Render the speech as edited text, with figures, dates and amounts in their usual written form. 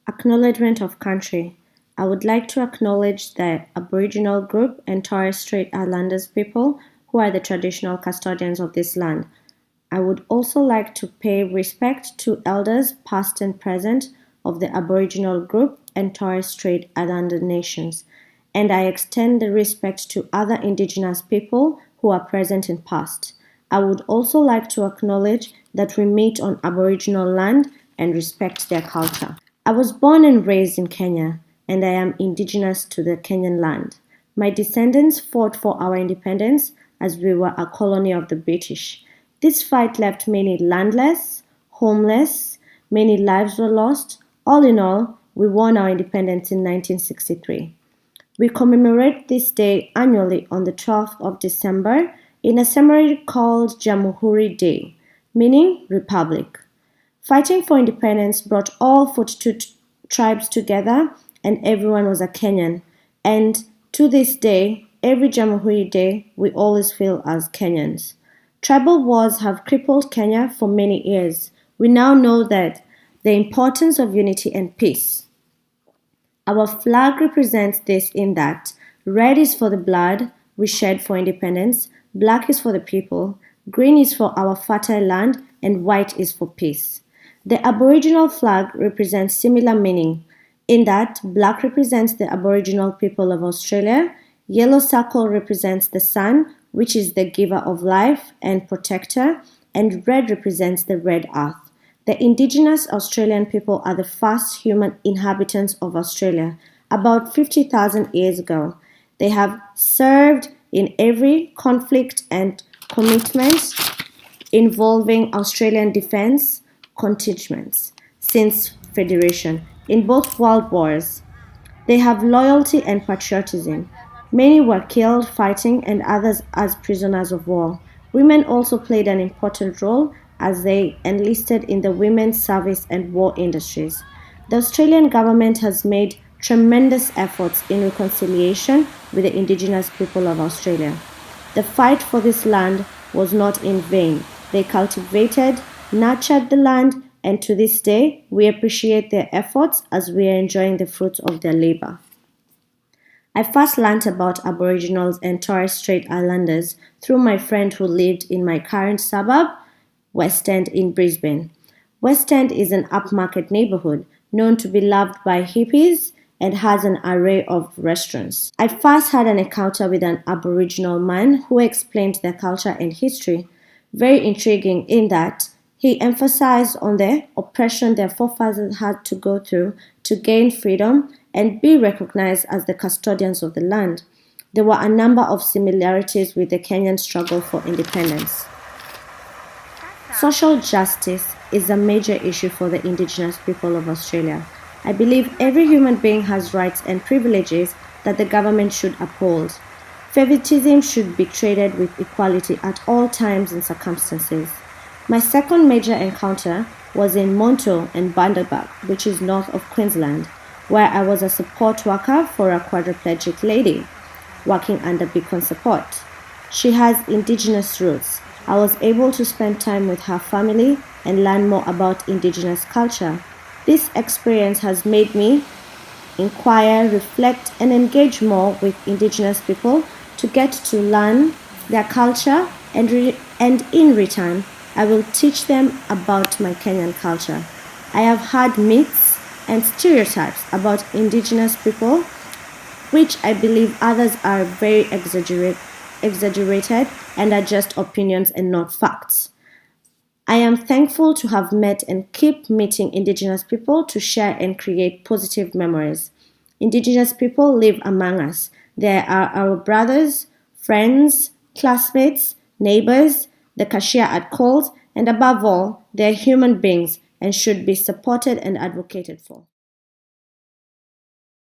Acknowledgement of country. I would like to acknowledge the Aboriginal group and Torres Strait Islanders people who are the traditional custodians of this land. I would also like to pay respect to elders past and present of the Aboriginal group and Torres Strait Islander nations, and I extend the respect to other Indigenous people who are present and past. I would also like to acknowledge that we meet on Aboriginal land and respect their culture. I was born and raised in Kenya, and I am indigenous to the Kenyan land. My descendants fought for our independence as we were a colony of the British. This fight left many landless, homeless, many lives were lost. All in all, we won our independence in 1963. We commemorate this day annually on the 12th of December in a ceremony called Jamhuri Day, meaning Republic. Fighting for independence brought all 42 tribes together and everyone was a Kenyan. And to this day, every Jamhuri Day, we always feel as Kenyans. Tribal wars have crippled Kenya for many years. We now know that the importance of unity and peace. Our flag represents this in that red is for the blood we shed for independence, black is for the people, green is for our fertile land, and white is for peace. The Aboriginal flag represents similar meaning in that black represents the Aboriginal people of Australia, yellow circle represents the sun, which is the giver of life and protector, and red represents the red earth. The indigenous Australian people are the first human inhabitants of Australia, about 50,000 years ago. They have served in every conflict and commitment involving Australian defence contingents since Federation in both world wars. They have loyalty and patriotism. Many were killed fighting and others as prisoners of war. Women also played an important role as they enlisted in the women's service and war industries. The Australian government has made tremendous efforts in reconciliation with the Indigenous people of Australia. The fight for this land was not in vain. They cultivated, nurtured the land, and to this day, we appreciate their efforts as we are enjoying the fruits of their labor. I first learnt about Aboriginals and Torres Strait Islanders through my friend who lived in my current suburb, West End in Brisbane. West End is an upmarket neighborhood known to be loved by hippies and has an array of restaurants. I first had an encounter with an Aboriginal man who explained their culture and history. Very intriguing in that he emphasized on the oppression their forefathers had to go through to gain freedom and be recognized as the custodians of the land. There were a number of similarities with the Kenyan struggle for independence. Social justice is a major issue for the Indigenous people of Australia. I believe every human being has rights and privileges that the government should uphold. Favoritism should be treated with equality at all times and circumstances. My second major encounter was in Monto and Bundaberg, which is north of Queensland, where I was a support worker for a quadriplegic lady working under Beacon Support. She has Indigenous roots. I was able to spend time with her family and learn more about Indigenous culture. This experience has made me inquire, reflect, and engage more with Indigenous people to get to learn their culture, and in return, I will teach them about my Kenyan culture. I have heard myths and stereotypes about Indigenous people, which I believe others are very exaggerated and are just opinions and not facts. I am thankful to have met and keep meeting Indigenous people to share and create positive memories. Indigenous people live among us. They are our brothers, friends, classmates, neighbors, the cashier at Coles, and above all, they are human beings and should be supported and advocated for.